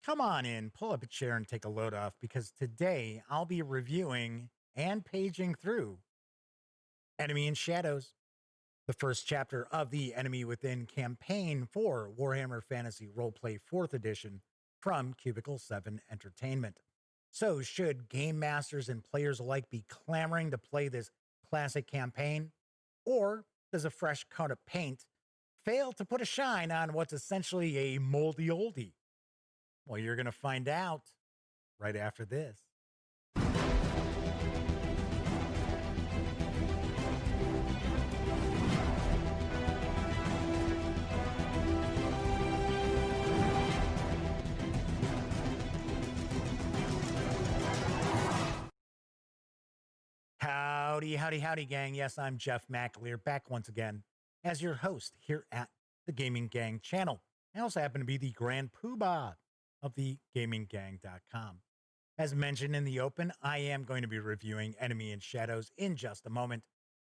Come on in, pull up a chair and take a load off because today I'll be reviewing and paging through Enemy in Shadows, the first chapter of the Enemy Within campaign for Warhammer Fantasy Roleplay 4th Edition from Cubicle 7 Entertainment. So, should game masters and players alike be clamoring to play this classic campaign? Or does a fresh coat of paint fail to put a shine on what's essentially a moldy oldie? Well, you're going to find out right after this. Howdy, howdy, howdy, gang. Yes, I'm Jeff McAleer, back once again as your host here at the Gaming Gang channel. I also happen to be the grand poobah of the gaminggang.com. As mentioned in the open, I am going to be reviewing Enemy in Shadows in just a moment,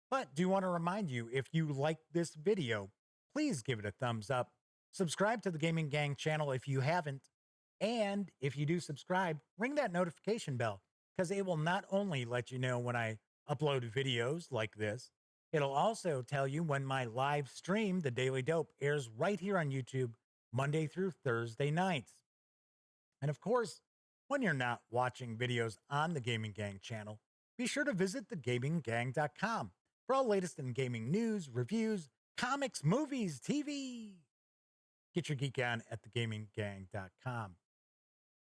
but do want to remind you, if you like this video, please give it a thumbs up. Subscribe to the Gaming Gang channel if you haven't, and if you do subscribe, ring that notification bell because it will not only let you know when I upload videos like this, it'll also tell you when my live stream, The Daily Dope, airs right here on YouTube Monday through Thursday nights. And of course, when you're not watching videos on the Gaming Gang channel, be sure to visit thegaminggang.com for all latest in gaming news, reviews, comics, movies, TV. Get your geek on at thegaminggang.com.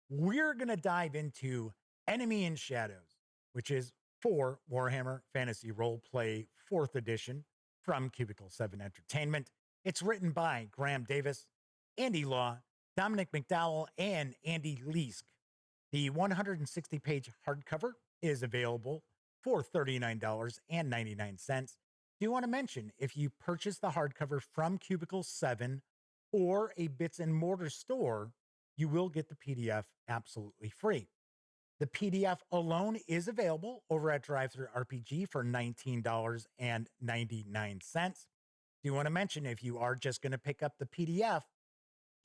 We're going to dive into Enemy in Shadows, which is for Warhammer Fantasy Roleplay 4th Edition from Cubicle 7 Entertainment. It's written by Graham Davis, Andy Law, Dominic McDowell, and Andy Leask. The 160-page hardcover is available for $39.99. Do you want to mention, if you purchase the hardcover from Cubicle 7 or a Bits and Mortar store, you will get the PDF absolutely free. The PDF alone is available over at DriveThruRPG for $19.99. Do you want to mention, if you are just going to pick up the PDF,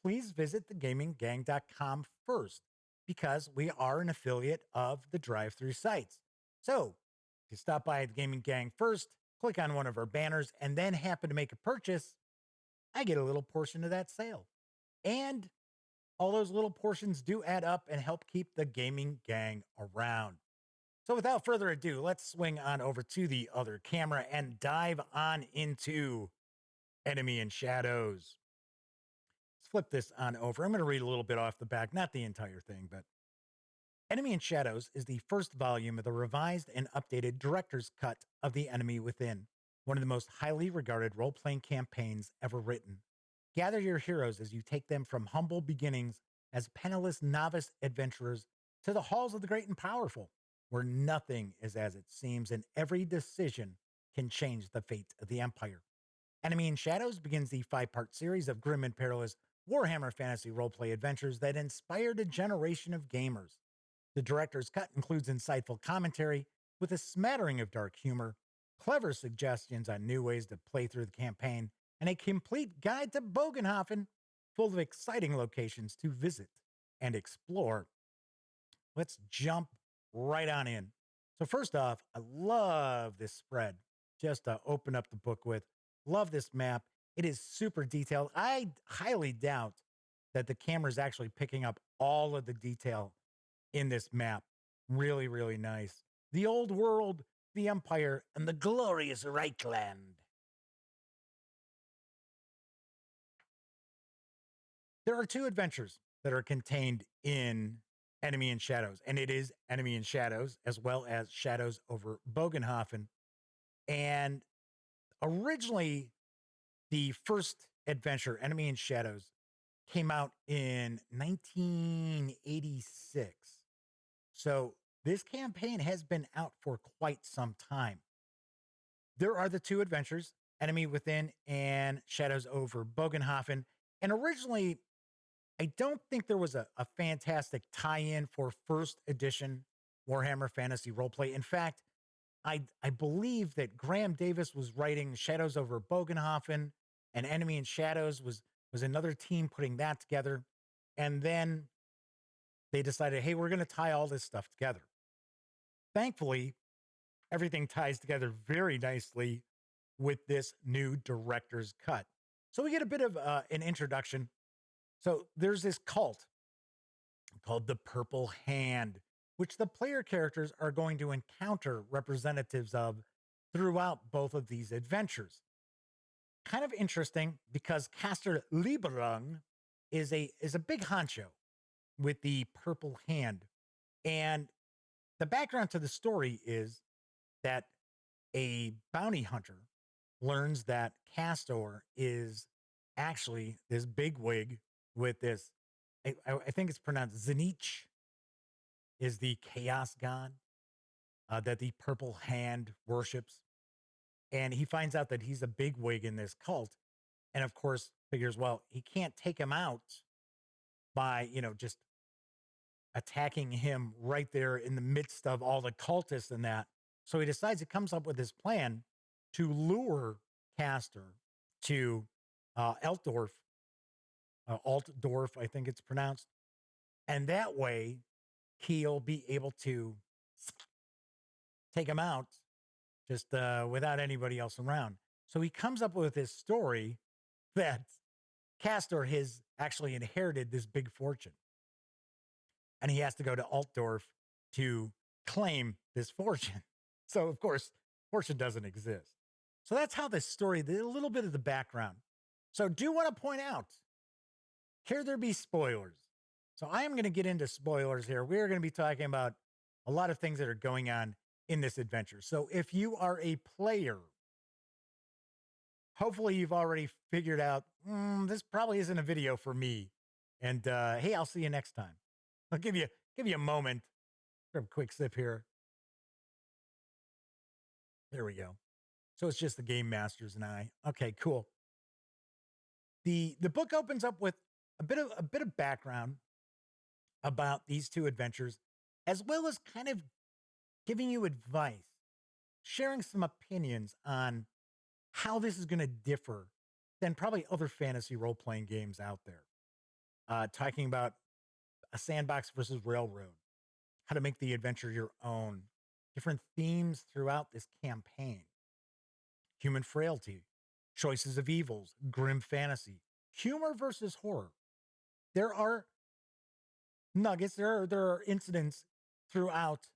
please visit thegaminggang.com first, because we are an affiliate of the drive-thru sites. So if you stop by the Gaming Gang first, click on one of our banners, and then happen to make a purchase, I get a little portion of that sale. And all those little portions do add up and help keep the Gaming Gang around. So without further ado, let's swing on over to the other camera and dive on into Enemy in Shadows. Let's flip this on over. I'm going to read a little bit off the back, not the entire thing, but Enemy in Shadows is the first volume of the revised and updated director's cut of The Enemy Within, one of the most highly regarded role-playing campaigns ever written. Gather your heroes as you take them from humble beginnings as penniless novice adventurers to the halls of the great and powerful, where nothing is as it seems and every decision can change the fate of the Empire. Enemy in Shadows begins the 5-part series of grim and perilous Warhammer Fantasy Roleplay adventures that inspired a generation of gamers. The director's cut includes insightful commentary with a smattering of dark humor, clever suggestions on new ways to play through the campaign, and a complete guide to Bogenhafen full of exciting locations to visit and explore. Let's jump right on in. So first off, I love this spread just to open up the book with. Love this map. It is super detailed. I highly doubt that the camera is actually picking up all of the detail in this map. Really, really nice. The old world, the Empire, and the glorious Reichland. There are 2 adventures that are contained in Enemy in Shadows, and it is Enemy in Shadows as well as Shadows over Bogenhafen. And originally, the first adventure, Enemy in Shadows, came out in 1986. So this campaign has been out for quite some time. There are the 2 adventures, Enemy Within and Shadows over Bogenhafen. And originally, I don't think there was a fantastic tie-in for first edition Warhammer Fantasy Roleplay. In fact, I believe that Graham Davis was writing Shadows over Bogenhafen, and Enemy in Shadows was another team putting that together. And then they decided, hey, we're going to tie all this stuff together. Thankfully, everything ties together very nicely with this new director's cut. So we get a bit of an introduction. So there's this cult called the Purple Hand, which the player characters are going to encounter representatives of throughout both of these adventures. Kind of interesting because Caster Lieberung is a big honcho with the Purple Hand. And the background to the story is that a bounty hunter learns that Castor is actually this bigwig with this, I think it's pronounced Zenich, is the chaos god that the Purple Hand worships. And he finds out that he's a bigwig in this cult. And of course, figures, well, he can't take him out by, just attacking him right there in the midst of all the cultists and that. So he decides, he comes up with this plan to lure Castor to Altdorf, Altdorf, I think it's pronounced. And that way he'll be able to take him out just without anybody else around. So he comes up with this story that Castor has actually inherited this big fortune. And he has to go to Altdorf to claim this fortune. So, of course, fortune doesn't exist. So that's how this story, a little bit of the background. So do want to point out, here there be spoilers. So I am going to get into spoilers here. We're going to be talking about a lot of things that are going on in this adventure. So if you are a player, hopefully you've already figured out, this probably isn't a video for me. And hey, I'll see you next time. I'll give you a moment. Grab a quick sip here. There we go. So it's just the game masters and I. Okay, cool. The book opens up with a bit of background about these two adventures, as well as kind of giving you advice, sharing some opinions on how this is going to differ than probably other fantasy role-playing games out there. Talking about a sandbox versus railroad, how to make the adventure your own, different themes throughout this campaign, human frailty, choices of evils, grim fantasy, humor versus horror. There are nuggets, there are incidents throughout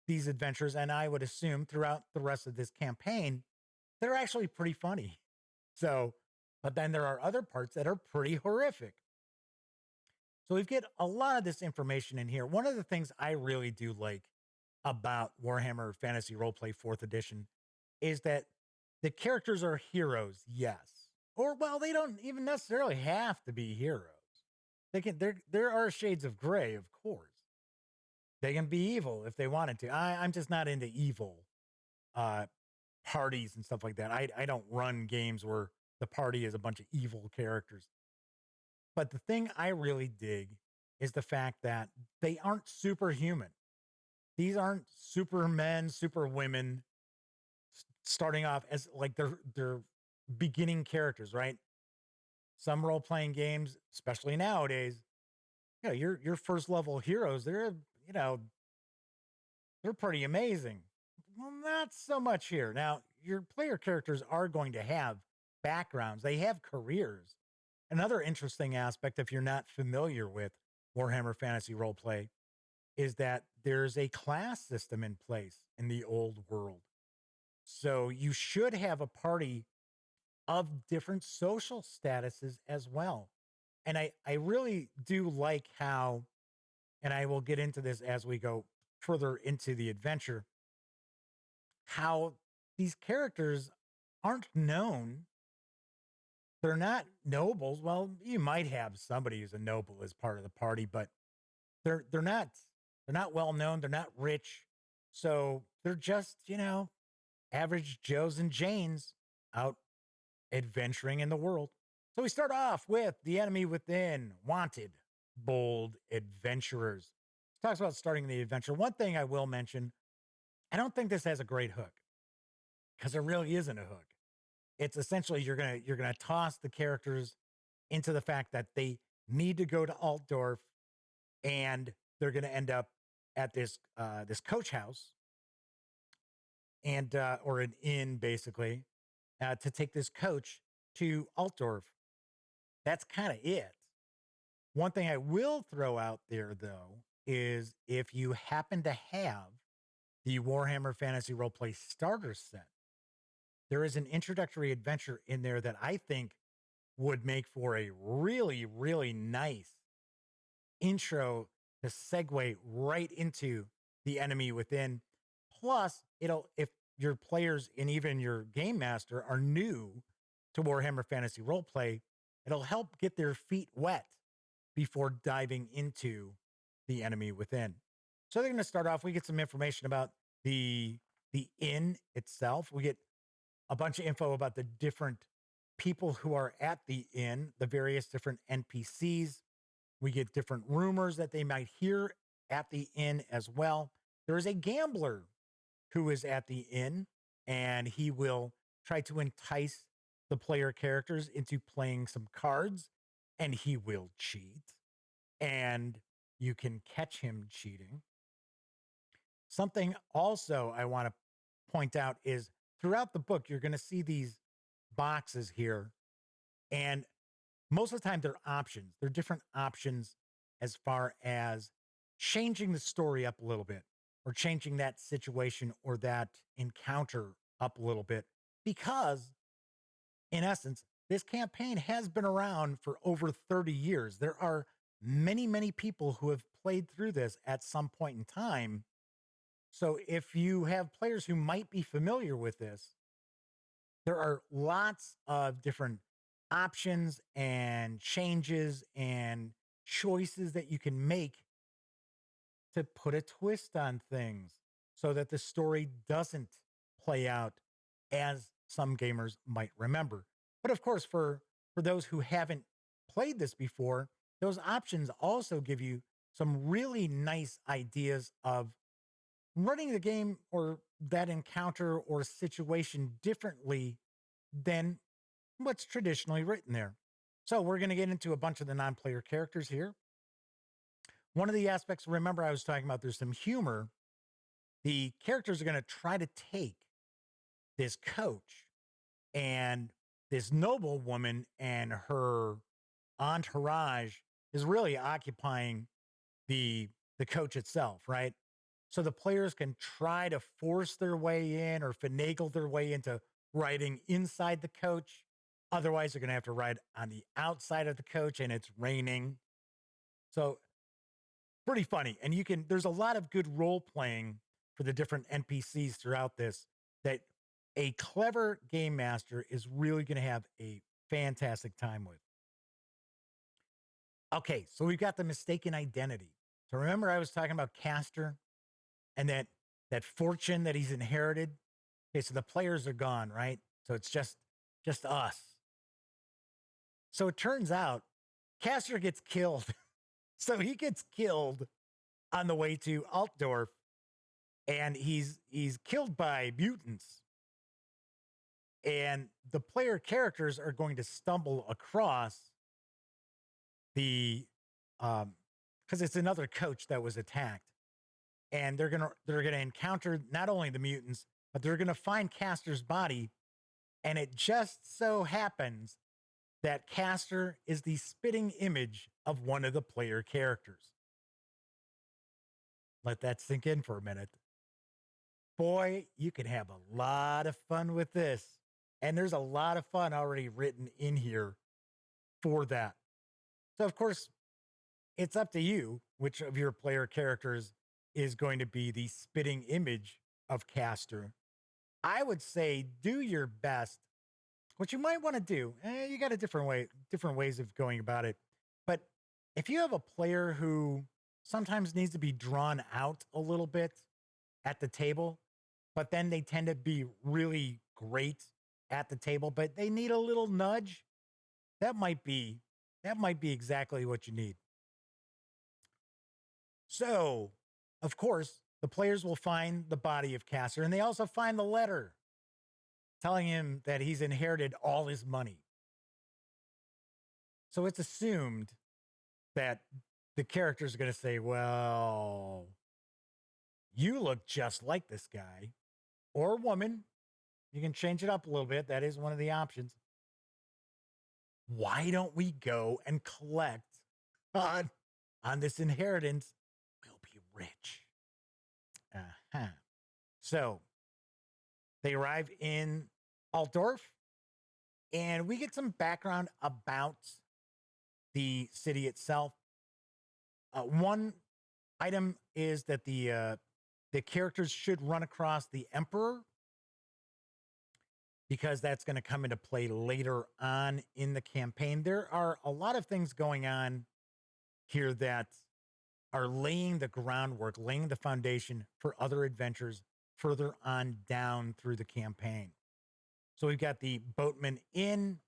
these adventures, and I would assume throughout the rest of this campaign, they're actually pretty funny. So, but then there are other parts that are pretty horrific. So we get a lot of this information in here. One of the things I really do like about Warhammer Fantasy Roleplay 4th edition is that the characters are heroes, yes. Or, well, they don't even necessarily have to be heroes. There are shades of gray, of course. They can be evil if they wanted to. I'm just not into evil parties and stuff like that. I don't run games where the party is a bunch of evil characters. But the thing I really dig is the fact that they aren't superhuman. These aren't supermen, superwomen starting off as like they're beginning characters, right? Some role-playing games, especially nowadays, your first level heroes, they're pretty amazing. Well, not so much here. Now, your player characters are going to have backgrounds. They have careers. Another interesting aspect, if you're not familiar with Warhammer Fantasy Roleplay, is that there's a class system in place in the old world. So you should have a party of different social statuses as well. And I really do like how, and I will get into this as we go further into the adventure, how these characters aren't known. They're not nobles. Well, you might have somebody who's a noble as part of the party, but they're not well known. They're not rich. So they're just, average Joes and Janes out adventuring in the world. So we start off with the enemy within, wanted, bold adventurers. It talks about starting the adventure. One thing I will mention, I don't think this has a great hook because there really isn't a hook. It's essentially you're gonna toss the characters into the fact that they need to go to Altdorf and they're going to end up at this this coach house and or an inn basically to take this coach to Altdorf. That's kind of it. One thing I will throw out there though is if you happen to have the Warhammer Fantasy Roleplay starter set, there is an introductory adventure in there that I think would make for a really, really nice intro to segue right into the enemy within. Plus, it'll, if your players and even your game master are new to Warhammer Fantasy Roleplay, it'll help get their feet wet before diving into the enemy within. So they're going to start off. We get some information about the inn itself. We get a bunch of info about the different people who are at the inn, the various different NPCs. We get different rumors that they might hear at the inn as well. There is a gambler who is at the inn, and he will try to entice the player characters into playing some cards, and he will cheat. And you can catch him cheating. Something also I want to point out is throughout the book, you're going to see these boxes here. And most of the time, they're options. They're different options as far as changing the story up a little bit or changing that situation or that encounter up a little bit. Because, in essence, this campaign has been around for over 30 years. There are many, many people who have played through this at some point in time. So if you have players who might be familiar with this, there are lots of different options and changes and choices that you can make to put a twist on things so that the story doesn't play out as some gamers might remember. But of course, for those who haven't played this before, those options also give you some really nice ideas of running the game or that encounter or situation differently than what's traditionally written there. So we're going to get into a bunch of the non-player characters here. One of the aspects, remember I was talking about there's some humor. The characters are going to try to take this coach and this noble woman and her entourage is really occupying the coach itself, right? So the players can try to force their way in or finagle their way into riding inside the coach. Otherwise, they're going to have to ride on the outside of the coach and it's raining. So pretty funny. And there's a lot of good role playing for the different NPCs throughout this that a clever game master is really going to have a fantastic time with. Okay, so we've got the mistaken identity. So remember I was talking about Castor and that fortune that he's inherited. Okay, so the players are gone, right? So it's just us. So it turns out Castor gets killed. So he gets killed on the way to Altdorf, and he's killed by mutants. And the player characters are going to stumble across the because it's another coach that was attacked. And they're gonna encounter not only the mutants, but they're gonna find Castor's body. And it just so happens that Castor is the spitting image of one of the player characters. Let that sink in for a minute. Boy, you can have a lot of fun with this. And there's a lot of fun already written in here for that. So, of course, it's up to you which of your player characters is going to be the spitting image of Castor. I would say do your best. What you might want to do, you got a different ways of going about it. But if you have a player who sometimes needs to be drawn out a little bit at the table, but then they tend to be really great at the table, but they need a little nudge, that might be exactly what you need. So, of course, the players will find the body of Castor, and they also find the letter telling him that he's inherited all his money. So it's assumed that the character's going to say, well, you look just like this guy or woman. You can change it up a little bit. That is one of the options. Why don't we go and collect on, on this inheritance? We'll be rich. Uh-huh. So they arrive in Altdorf, and we get some background about the city itself. One item is that the characters should run across the Emperor, because that's going to come into play later on in the campaign. There are a lot of things going on here that are laying the groundwork, laying the foundation for other adventures further on down through the campaign. So we've got the Boatman Inn,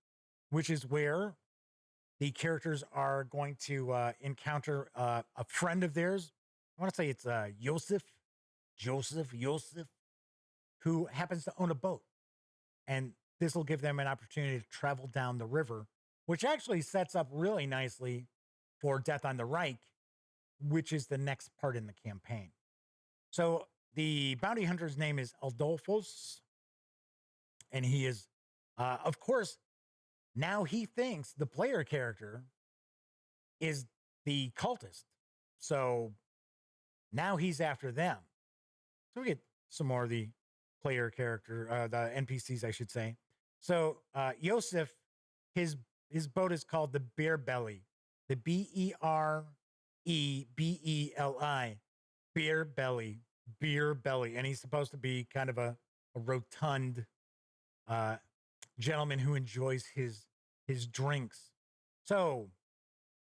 which is where the characters are going to encounter a friend of theirs. I want to say it's Joseph, who happens to own a boat. And this will give them an opportunity to travel down the river, which actually sets up really nicely for Death on the Reich, which is the next part in the campaign. So the bounty hunter's name is Adolphus, and he is, of course, now he thinks the player character is the cultist. So now he's after them. So we get some more of the player character, the NPCs, I should say. So Joseph, his boat is called the Beer Belly, the Berebeli, Beer Belly, and he's supposed to be kind of a rotund gentleman who enjoys his drinks. So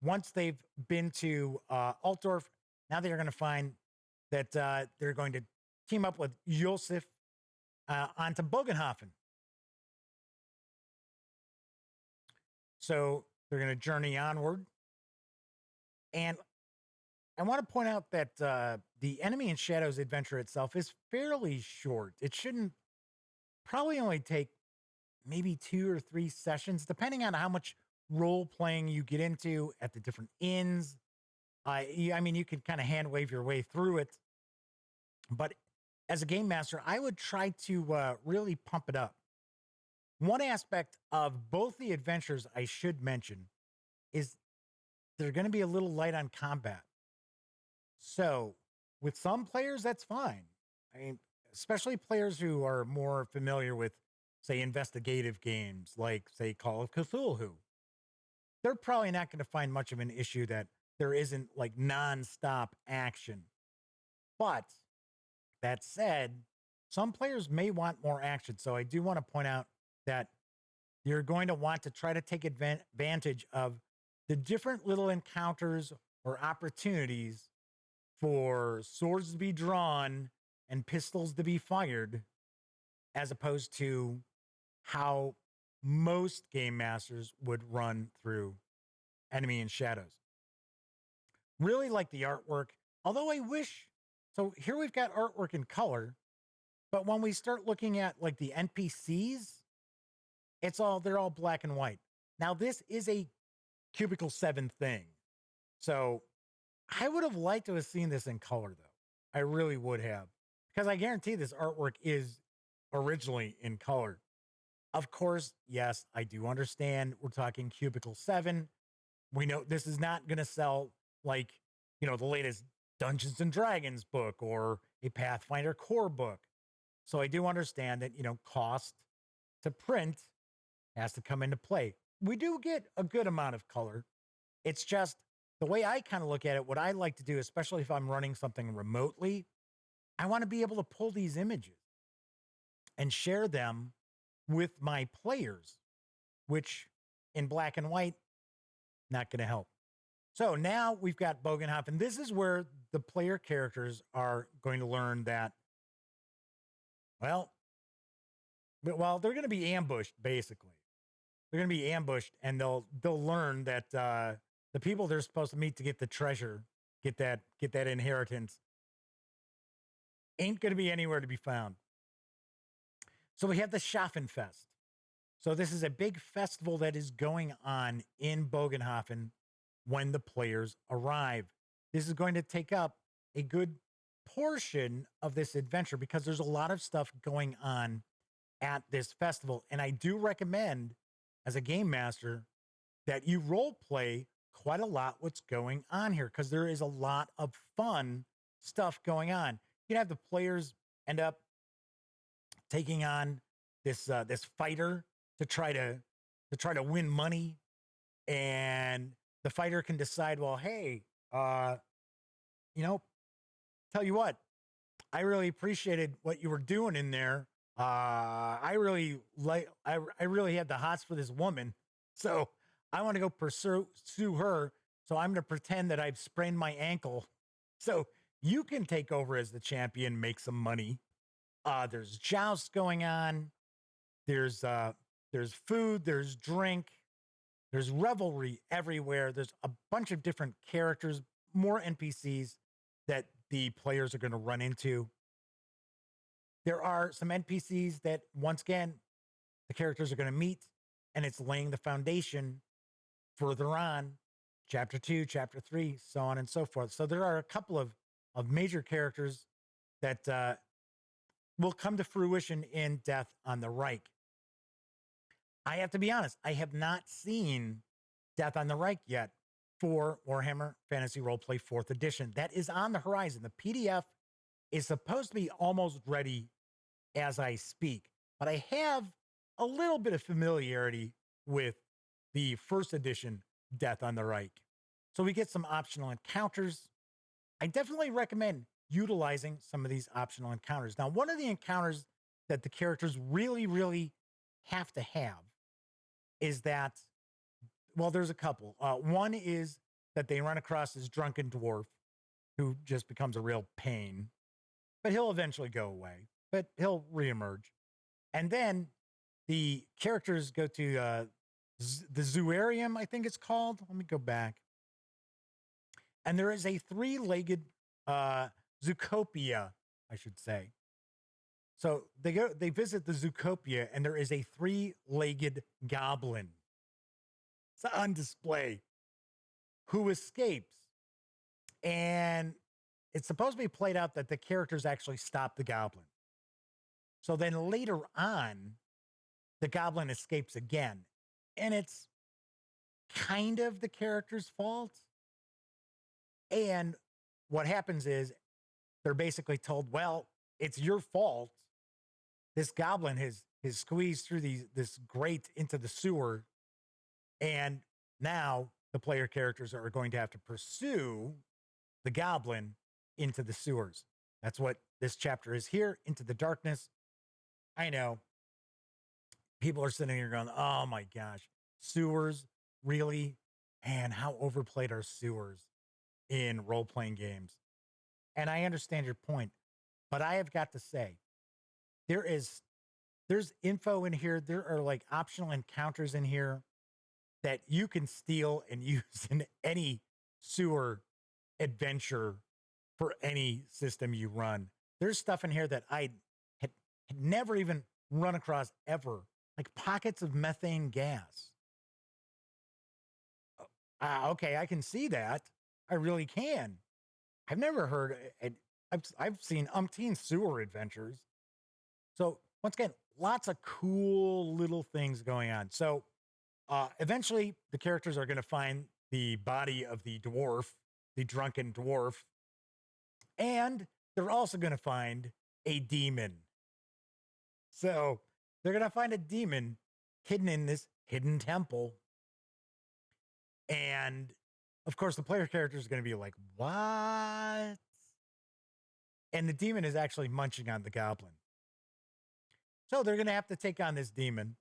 once they've been to Altdorf, now they're going to find that they're going to team up with Joseph onto Bogenhafen. So they're going to journey onward. And I want to point out that the Enemy in Shadows adventure itself is fairly short. It shouldn't probably only take maybe 2 or 3 sessions, depending on how much role playing you get into at the different inns. I mean, you can kind of hand wave your way through it. But as a game master, I would try to really pump it up. One aspect of both the adventures I should mention is they're going to be a little light on combat. So with some players, that's fine. I mean, especially players who are more familiar with, say, investigative games like, say, Call of Cthulhu. They're probably not going to find much of an issue that there isn't like nonstop action. But that said, some players may want more action. So I do want to point out that you're going to want to try to take advantage of the different little encounters or opportunities for swords to be drawn and pistols to be fired, as opposed to how most game masters would run through Enemy in Shadows. Really like the artwork, although I wish, so here we've got artwork in color, but when we start looking at like the NPCs, they're all black and white. Now this is a Cubicle 7 thing. So I would have liked to have seen this in color though. I really would have, because I guarantee this artwork is originally in color. Of course, yes, I do understand we're talking Cubicle 7. We know this is not going to sell like, the latest Dungeons and Dragons book or a Pathfinder core book. So I do understand that, cost to print has to come into play. We do get a good amount of color. It's just the way I kind of look at it, what I like to do, especially if I'm running something remotely, I want to be able to pull these images and share them with my players, which in black and white, not going to help. So now we've got Bogenhafen. This is where the player characters are going to learn that, well, they're going to be ambushed, basically. They're going to be ambushed, and they'll learn that the people they're supposed to meet to get the treasure, get that inheritance, ain't going to be anywhere to be found. So we have the Schaffenfest. So this is a big festival that is going on in Bogenhafen when the players arrive. This is going to take up a good portion of this adventure because there's a lot of stuff going on at this festival. And I do recommend, as a game master, that you role play quite a lot what's going on here because there is a lot of fun stuff going on. You can have the players end up taking on this fighter to try to win money, and the fighter can decide, well, hey, you know, tell you what, I really appreciated what you were doing in there. I really I really had the hots for this woman, so I want to go pursue her. So I'm going to pretend that I've sprained my ankle, so you can take over as the champion, make some money. There's jousts going on. There's food. There's drink. There's revelry everywhere. There's a bunch of different characters, more NPCs that the players are going to run into. There are some NPCs that, once again, the characters are going to meet, and it's laying the foundation further on, chapter 2, chapter 3, so on and so forth. So there are a couple of major characters that will come to fruition in Death on the Reich. I have to be honest, I have not seen Death on the Reich yet for Warhammer Fantasy Roleplay 4th edition. That is on the horizon. The PDF is supposed to be almost ready as I speak, but I have a little bit of familiarity with the first edition Death on the Reich. So we get some optional encounters. I definitely recommend utilizing some of these optional encounters. Now, one of the encounters that the characters really, really have to have is that, well, there's a couple. One is that they run across this drunken dwarf who just becomes a real pain, but he'll eventually go away, but he'll reemerge. And then the characters go to the Zoarium, I think it's called. Let me go back. And there is a three-legged Zoocopia, I should say. So they visit the Zoocopia, and there is a three-legged goblin. It's on display, who escapes. And it's supposed to be played out that the characters actually stop the goblin. So then later on, the goblin escapes again. And it's kind of the character's fault. And what happens is they're basically told, well, it's your fault. This goblin has squeezed through this grate into the sewer. And now the player characters are going to have to pursue the goblin into the sewers. That's what this chapter is here, Into the Darkness. I know people are sitting here going, oh my gosh, sewers, really? Man, how overplayed are sewers in role-playing games? And I understand your point, but I have got to say, there's info in here. There are like optional encounters in here that you can steal and use in any sewer adventure for any system you run. There's stuff in here that I had never even run across ever, like pockets of methane gas. Okay, I can see that. I really can. I've never heard it. I've seen umpteen sewer adventures. So once again, lots of cool little things going on. So eventually the characters are going to find the body of the dwarf, the drunken dwarf, and they're also going to find a demon. So they're going to find a demon hidden in this hidden temple. And of course, the player character is going to be like, what? And the demon is actually munching on the goblin. So they're going to have to take on this demon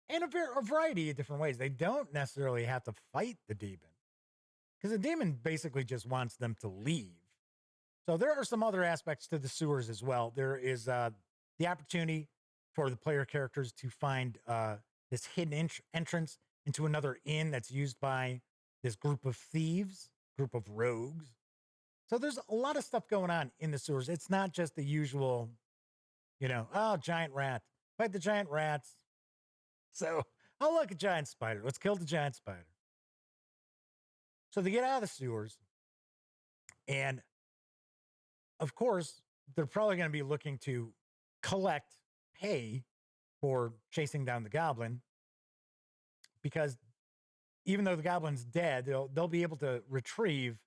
in a variety of different ways. They don't necessarily have to fight the demon because the demon basically just wants them to leave. So there are some other aspects to the sewers as well. There is the opportunity for the player characters to find this hidden entrance into another inn that's used by this group of thieves, group of rogues. So there's a lot of stuff going on in the sewers. It's not just the usual, oh, giant rat, fight the giant rats. So, oh, look, a giant spider. Let's kill the giant spider. So they get out of the sewers, and of course, they're probably going to be looking to collect pay for chasing down the goblin, because even though the goblin's dead, they'll be able to retrieve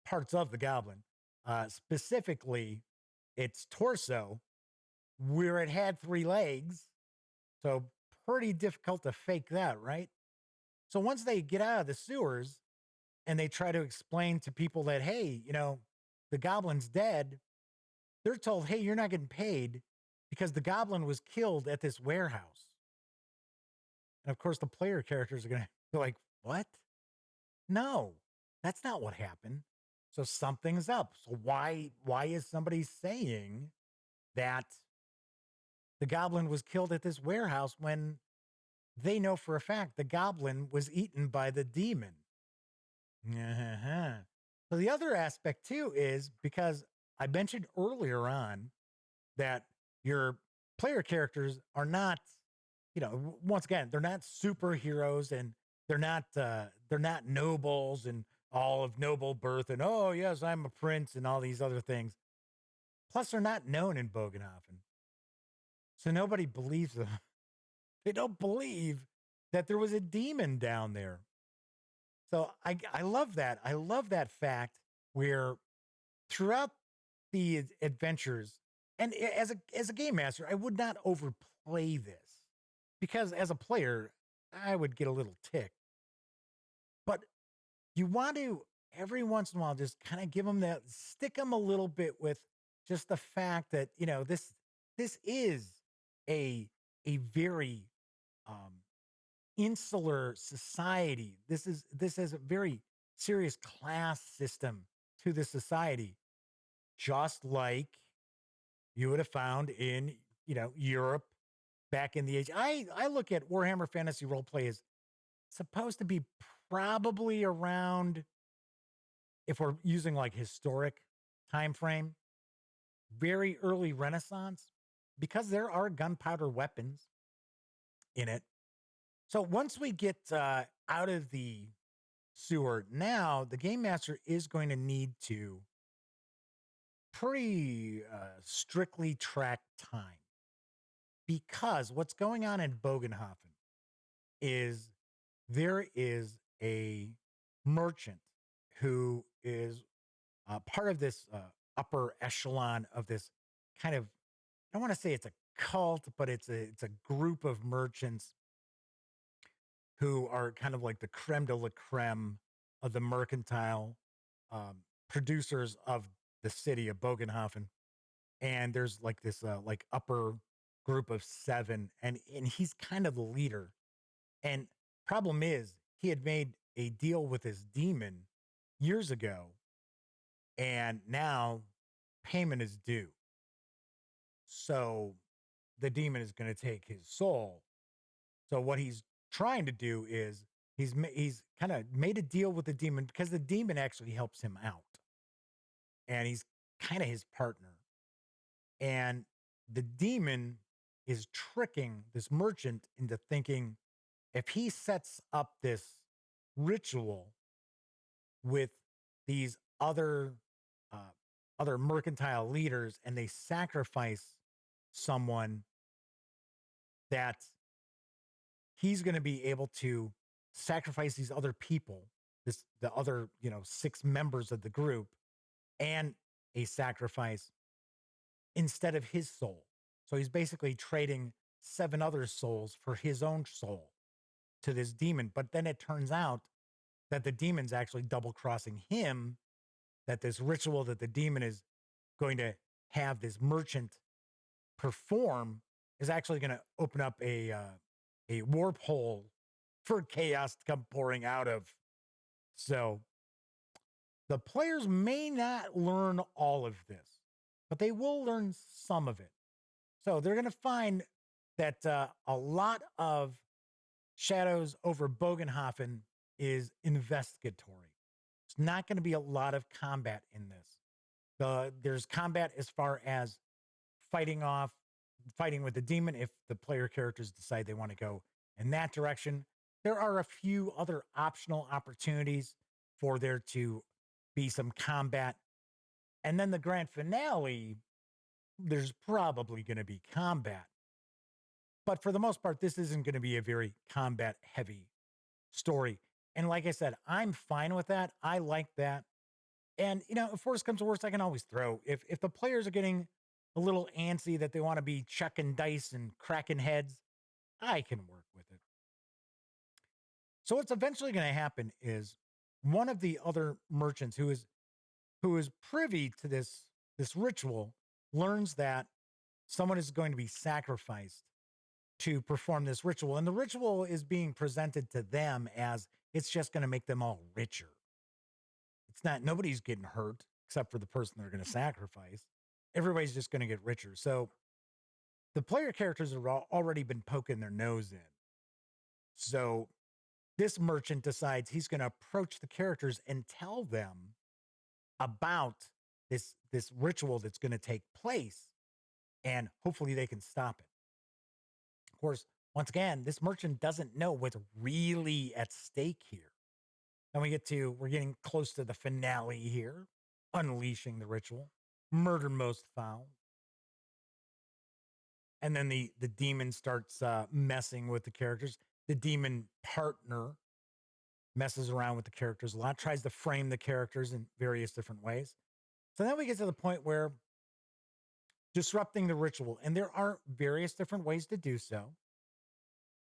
parts of the goblin, specifically its torso, where it had 3 legs. So pretty difficult to fake that, right? So once they get out of the sewers and they try to explain to people that, hey, the goblin's dead, they're told, hey, you're not getting paid because the goblin was killed at this warehouse. And of course, the player characters are going to be like, what? No, that's not what happened. So something's up. So why is somebody saying that the goblin was killed at this warehouse when they know for a fact the goblin was eaten by the demon? Uh-huh. So the other aspect too is, because I mentioned earlier on that your player characters are not, once again, they're not superheroes, and they're not nobles and all of noble birth and, oh yes, I'm a prince and all these other things. Plus, they're not known in Bogenhafen, so nobody believes them. They don't believe that there was a demon down there. So I love that. I love that fact where throughout the adventures, and as a game master, I would not overplay this, because as a player, I would get a little ticked. But you want to every once in a while just kind of give them that, stick them a little bit with just the fact that this is a very um, insular society. This is a very serious class system to the society, just like you would have found in Europe back in the age. I look at Warhammer Fantasy Roleplay as supposed to be probably around, if we're using like historic time frame, very early Renaissance, because there are gunpowder weapons in it. So once we get out of the sewer, now the game master is going to need to pretty strictly track time, because what's going on in Bogenhafen is there is a merchant who is part of this upper echelon of this kind of, I don't want to say it's a cult, but it's a group of merchants who are kind of like the creme de la creme of the mercantile producers of the city of Bogenhafen. And there's like this like upper group of 7, and he's kind of the leader. And problem is, he had made a deal with his demon years ago, and now payment is due. So the demon is going to take his soul. So what he's trying to do is he's kind of made a deal with the demon, because the demon actually helps him out, and he's kind of his partner. And the demon is tricking this merchant into thinking, if he sets up this ritual with these uh, other mercantile leaders, and they sacrifice someone, that he's going to be able to sacrifice these other people, the other 6 members of the group, and a sacrifice instead of his soul. So he's basically trading 7 other souls for his own soul to this demon. But then it turns out that the demon's actually double crossing him, that this ritual that the demon is going to have this merchant perform is actually going to open up a warp hole for chaos to come pouring out of. So the players may not learn all of this, but they will learn some of it. So they're going to find that a lot of Shadows over Bogenhafen is investigatory. It's not going to be a lot of combat in this. There's combat as far as fighting with the demon if the player characters decide they want to go in that direction. There are a few other optional opportunities for there to be some combat. And then the grand finale, there's probably going to be combat. But for the most part, this isn't going to be a very combat heavy story. And like I said, I'm fine with that. I like that. And, if worse comes to worse, I can always throw. If the players are getting a little antsy that they want to be chucking dice and cracking heads, I can work with it. So what's eventually going to happen is one of the other merchants who is privy to this ritual learns that someone is going to be sacrificed to perform this ritual. And the ritual is being presented to them as it's just going to make them all richer. It's not, nobody's getting hurt except for the person they're going to sacrifice. Everybody's just going to get richer. So the player characters have already been poking their nose in. So this merchant decides he's going to approach the characters and tell them about this ritual that's going to take place, and hopefully they can stop it. Of course, once again, this merchant doesn't know what's really at stake here. And we're getting close to the finale here, unleashing the ritual, murder most foul. And then the demon starts messing with the characters. The demon partner messes around with the characters a lot, tries to frame the characters in various different ways. So then we get to the point where disrupting the ritual, and there are various different ways to do so.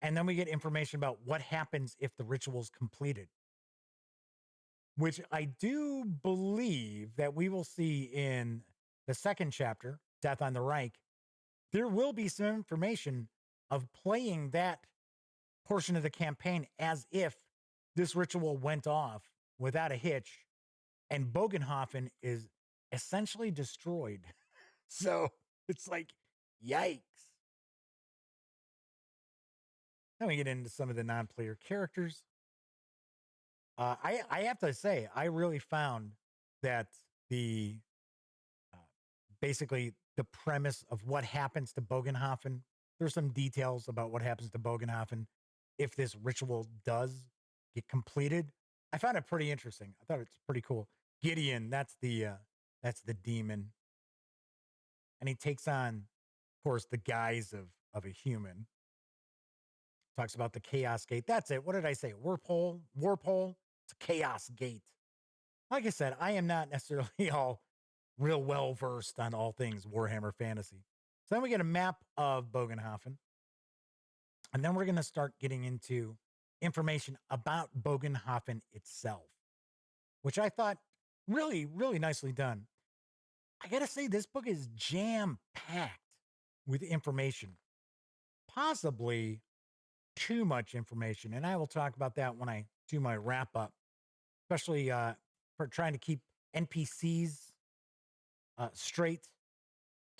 And then we get information about what happens if the ritual is completed, which I do believe that we will see in the second chapter, Death on the Reich. There will be some information of playing that portion of the campaign as if this ritual went off without a hitch and Bogenhafen is essentially destroyed. So it's like, yikes. Then we get into some of the non-player characters. I have to say, I really found that basically the premise of what happens to Bogenhafen, there's some details about what happens to Bogenhafen if this ritual does get completed. I found it pretty interesting. I thought it's pretty cool. Gideon, that's the demon. And he takes on, of course, the guise of a human. Talks about the chaos gate. That's it. What did I say? Warp hole. It's a chaos gate. Like I said, I am not necessarily all real well versed on all things Warhammer Fantasy. So then we get a map of Bogenhafen. And then we're going to start getting into information about Bogenhafen itself, which I thought really, really nicely done. I got to say, this book is jam-packed with information, possibly too much information. And I will talk about that when I do my wrap-up, especially for trying to keep NPCs straight.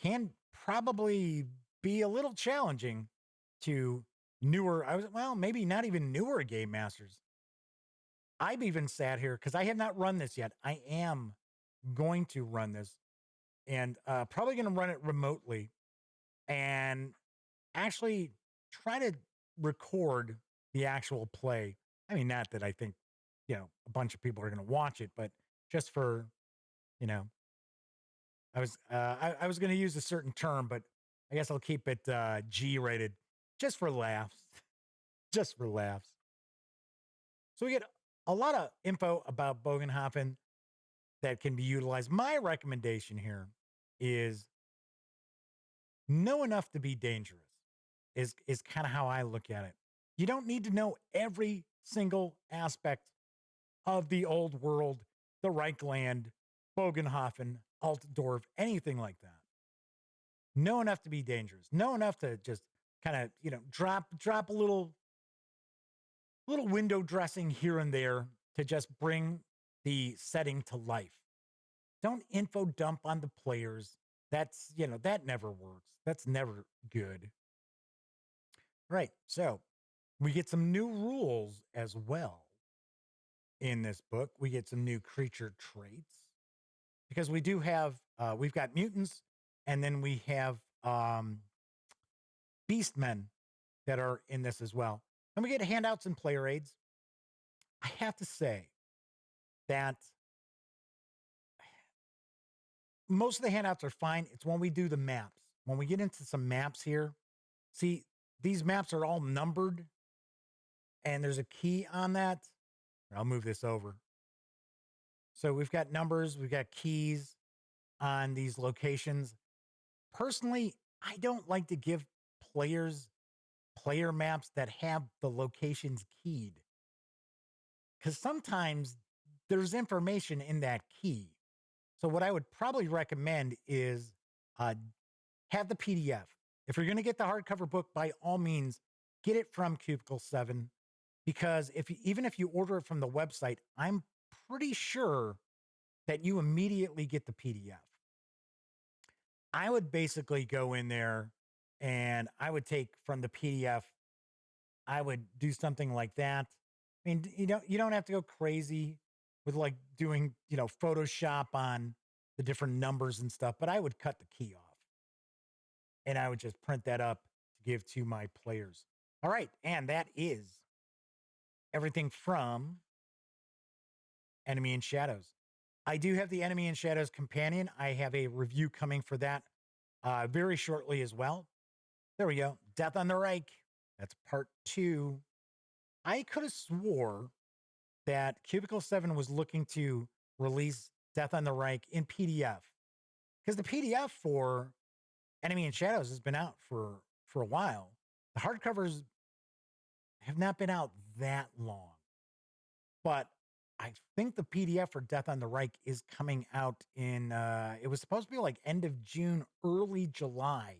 Can probably be a little challenging to maybe not even newer game masters. I've even sat here because I have not run this yet. I am going to run this and probably going to run it remotely and actually try to record the actual play. I mean, not that I think, a bunch of people are going to watch it, but just for, I was going to use a certain term, but I guess I'll keep it G-rated just for laughs. Just for laughs. So we get a lot of info about Bogenhafen that can be utilized. My recommendation here is know enough to be dangerous is kind of how I look at it. You don't need to know every single aspect of the old world, the Reichland, Bogenhafen, Altdorf, anything like that. Know enough to be dangerous. Know enough to just kind of, drop a little window dressing here and there to just bring the setting to life. Don't info dump on the players. That's, that never works. That's never good. Right. So we get some new rules as well in this book. We get some new creature traits because we do have, we've got mutants and then we have beastmen that are in this as well. And we get handouts and player aids. I have to say that most of the handouts are fine. It's when we do the maps. When we get into some maps here, see, these maps are all numbered and there's a key on that. I'll move this over. So we've got numbers, we've got keys on these locations. Personally, I don't like to give players player maps that have the locations keyed because sometimes there's information in that key. So what I would probably recommend is uh, have the PDF. If you're going to get the hardcover book, by all means, get it from Cubicle 7 because even if you order it from the website, I'm pretty sure that you immediately get the PDF. I would basically go in there and I would take from the PDF, I would do something like that. I mean, you don't have to go crazy with like doing, Photoshop on the different numbers and stuff, but I would cut the key off and I would just print that up to give to my players. All right. And that is everything from Enemy in Shadows. I do have the Enemy in Shadows companion. I have a review coming for that very shortly as well. There we go. Death on the Reich. That's part 2. I could have swore that Cubicle 7 was looking to release Death on the Reich in PDF because the PDF for Enemy in Shadows has been out for a while. The hardcovers have not been out that long, but I think the PDF for Death on the Reich is coming out in, it was supposed to be like end of June, early July.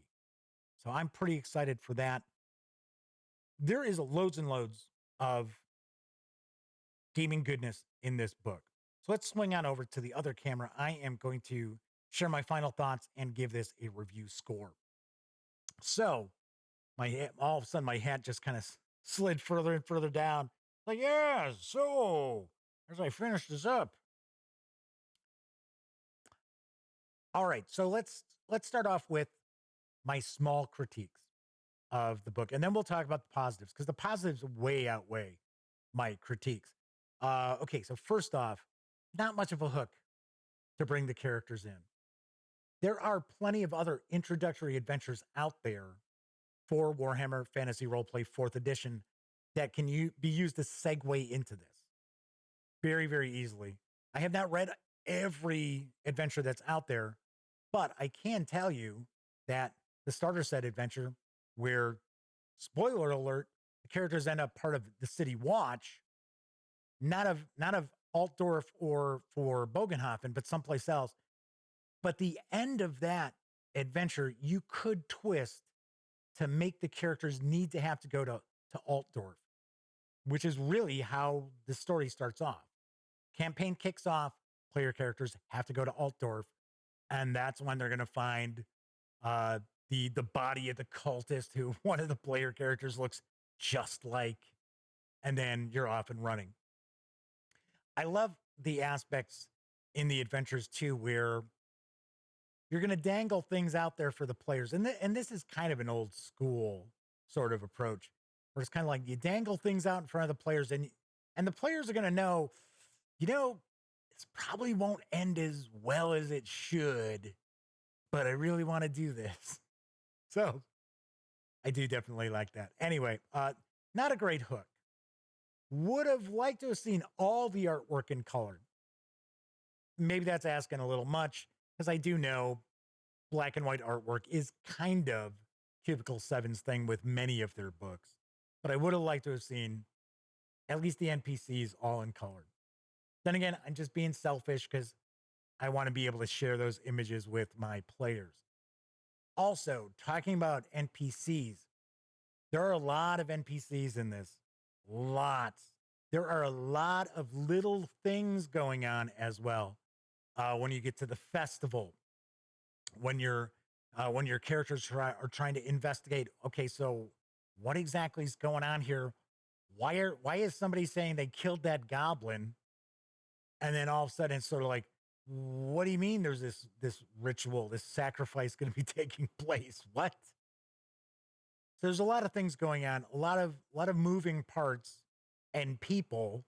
So I'm pretty excited for that. There is loads and loads of gaming goodness in this book. So let's swing on over to the other camera. I am going to share my final thoughts and give this a review score. So all of a sudden my hat just kind of slid further and further down. Like, yeah, so as I finish this up. All right, so let's start off with my small critiques of the book, and then we'll talk about the positives because the positives way outweigh my critiques. Okay, so first off, not much of a hook to bring the characters in. There are plenty of other introductory adventures out there for Warhammer Fantasy Roleplay 4th edition that can be used to segue into this very, very easily. I have not read every adventure that's out there, but I can tell you that the starter set adventure, where, spoiler alert, the characters end up part of the City Watch, not of Altdorf or for Bogenhafen, but someplace else. But the end of that adventure, you could twist to make the characters need to have to go to Altdorf, which is really how the story starts off. Campaign kicks off, player characters have to go to Altdorf, and that's when they're going to find the body of the cultist who one of the player characters looks just like, and then you're off and running. I love the aspects in the adventures too, where you're going to dangle things out there for the players. And this is kind of an old school sort of approach where it's kind of like you dangle things out in front of the players and the players are going to know, this probably won't end as well as it should, but I really want to do this. So I do definitely like that. Anyway, not a great hook. Would have liked to have seen all the artwork in color. Maybe that's asking a little much because I do know black and white artwork is kind of Cubicle 7's thing with many of their books. But I would have liked to have seen at least the NPCs all in color. Then again, I'm just being selfish because I want to be able to share those images with my players. Also, talking about NPCs, there are a lot of NPCs in this. Lots. There are a lot of little things going on as well. When you get to the festival, when your characters are trying to investigate, okay, so what exactly is going on here? Why is somebody saying they killed that goblin? And then all of a sudden it's sort of like, what do you mean there's this ritual, this sacrifice going to be taking place? What? So there's a lot of things going on, a lot of moving parts and people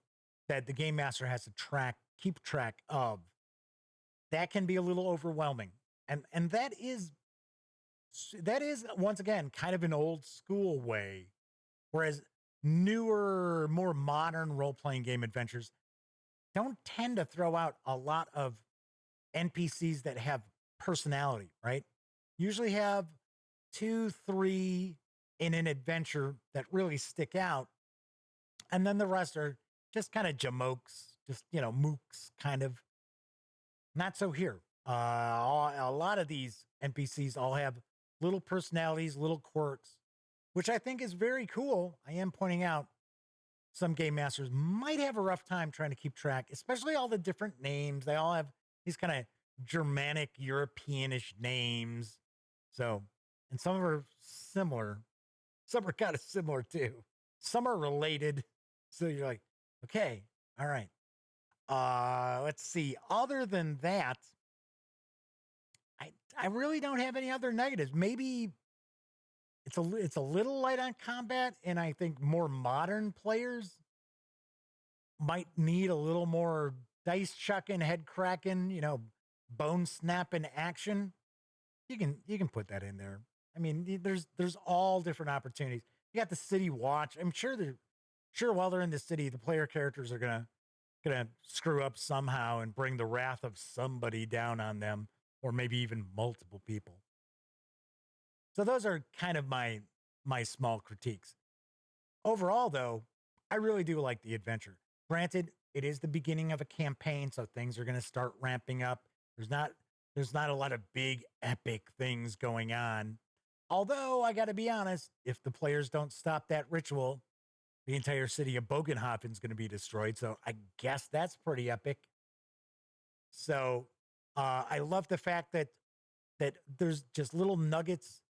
that the game master has to track keep track of, that can be a little overwhelming. And that is once again kind of an old school way, whereas newer, more modern role-playing game adventures don't tend to throw out a lot of NPCs that have personality, right? Usually have two, three in an adventure that really stick out. And then the rest are just kind of jamokes, just, mooks kind of. Not so here. A lot of these NPCs all have little personalities, little quirks, which I think is very cool. I am pointing out some game masters might have a rough time trying to keep track, especially all the different names. They all have these kind of Germanic, Europeanish names. So, and some are similar. Some are kind of similar too. Some are related. So you're like, okay, all right. Let's see. Other than that, I really don't have any other negatives. Maybe it's a little light on combat, and I think more modern players might need a little more dice chucking, head cracking, bone snapping action. You can put that in there. I mean, there's all different opportunities. You got the city watch. I'm sure while they're in the city, the player characters are gonna screw up somehow and bring the wrath of somebody down on them, or maybe even multiple people. So those are kind of my small critiques. Overall, though, I really do like the adventure. Granted, it is the beginning of a campaign, so things are going to start ramping up. There's not a lot of big epic things going on. Although I got to be honest, if the players don't stop that ritual, the entire city of Bogenhafen is going to be destroyed. So I guess that's pretty epic. So I love the fact that there's just little nuggets,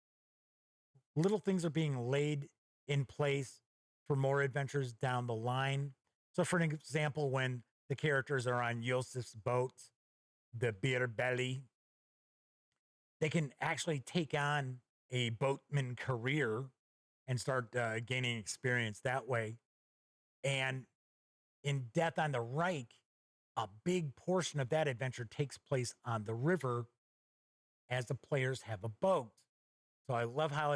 little things are being laid in place for more adventures down the line. So, for an example, when the characters are on Yosef's boat, the beer belly, they can actually take on a boatman career and start gaining experience that way. And in Death on the Reich, a big portion of that adventure takes place on the river as the players have a boat. So I love how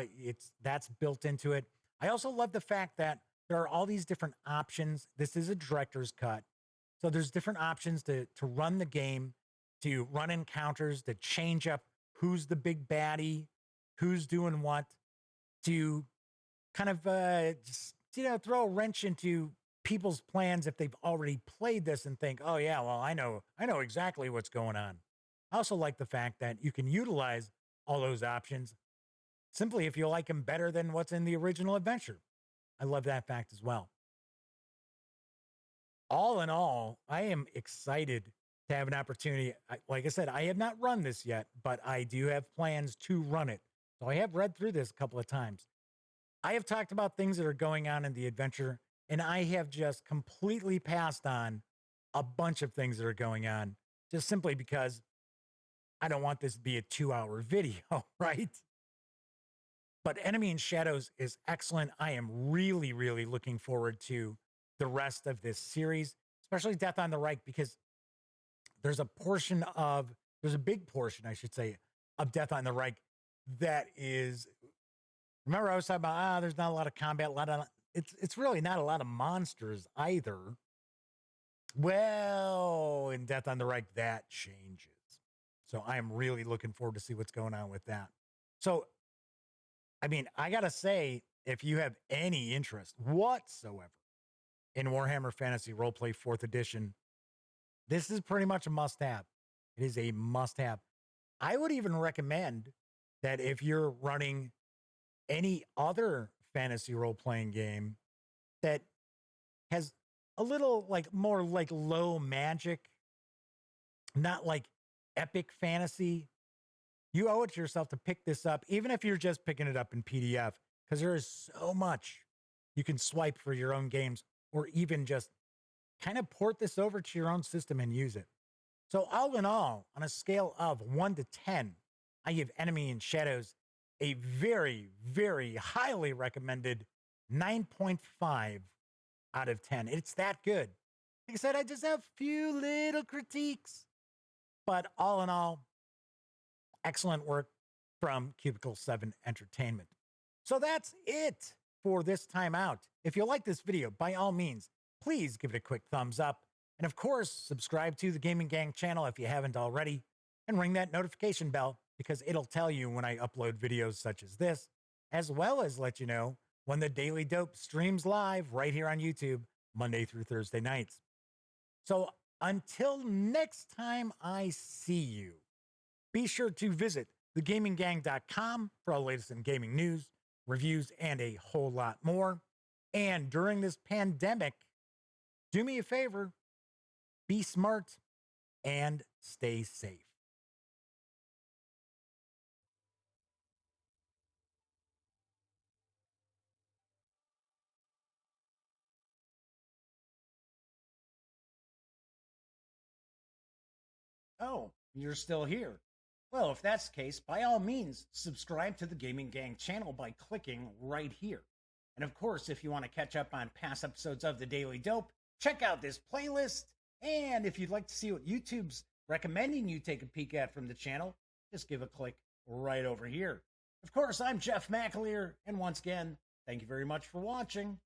that's built into it. I also love the fact that there are all these different options. This is a director's cut. So there's different options to run the game, to run encounters, to change up who's the big baddie, who's doing what, to kind of just, throw a wrench into people's plans if they've already played this and think, oh yeah, well, I know exactly what's going on. I also like the fact that you can utilize all those options simply if you like them better than what's in the original adventure. I love that fact as well. All in all, I am excited to have an opportunity. Like I said, I have not run this yet, but I do have plans to run it. So I have read through this a couple of times. I have talked about things that are going on in the adventure, and I have just completely passed on a bunch of things that are going on just simply because I don't want this to be a 2-hour video, right? But Enemy in Shadows is excellent. I am really, really looking forward to the rest of this series, especially Death on the Reich, because there's a big portion, I should say, of Death on the Reich that is, remember I was talking about, there's not a lot of combat, it's really not a lot of monsters either. Well, in Death on the Reich, that changes. So I am really looking forward to see what's going on with that. So, I mean, I got to say, if you have any interest whatsoever in Warhammer Fantasy Roleplay 4th Edition, this is pretty much a must-have. It is a must-have. I would even recommend that if you're running any other fantasy role-playing game that has a little more low magic, not like epic fantasy, you owe it to yourself to pick this up, even if you're just picking it up in PDF, because there is so much you can swipe for your own games, or even just kind of port this over to your own system and use it. So all in all, on a scale of 1 to 10, I give Enemy in Shadows a very, very highly recommended 9.5 out of 10. It's that good. Like I said, I just have a few little critiques. But all in all, excellent work from Cubicle 7 Entertainment. So that's it for this time out. If you like this video, by all means, please give it a quick thumbs up. And of course, subscribe to the Gaming Gang channel if you haven't already, and ring that notification bell because it'll tell you when I upload videos such as this, as well as let you know when the Daily Dope streams live right here on YouTube, Monday through Thursday nights. So until next time I see you, be sure to visit thegaminggang.com for all the latest in gaming news, reviews, and a whole lot more. And during this pandemic, do me a favor, be smart and stay safe. Oh, you're still here. Well, if that's the case, by all means, subscribe to the Gaming Gang channel by clicking right here. And of course, if you want to catch up on past episodes of The Daily Dope, check out this playlist. And if you'd like to see what YouTube's recommending you take a peek at from the channel, just give a click right over here. Of course, I'm Jeff McAleer, and once again, thank you very much for watching.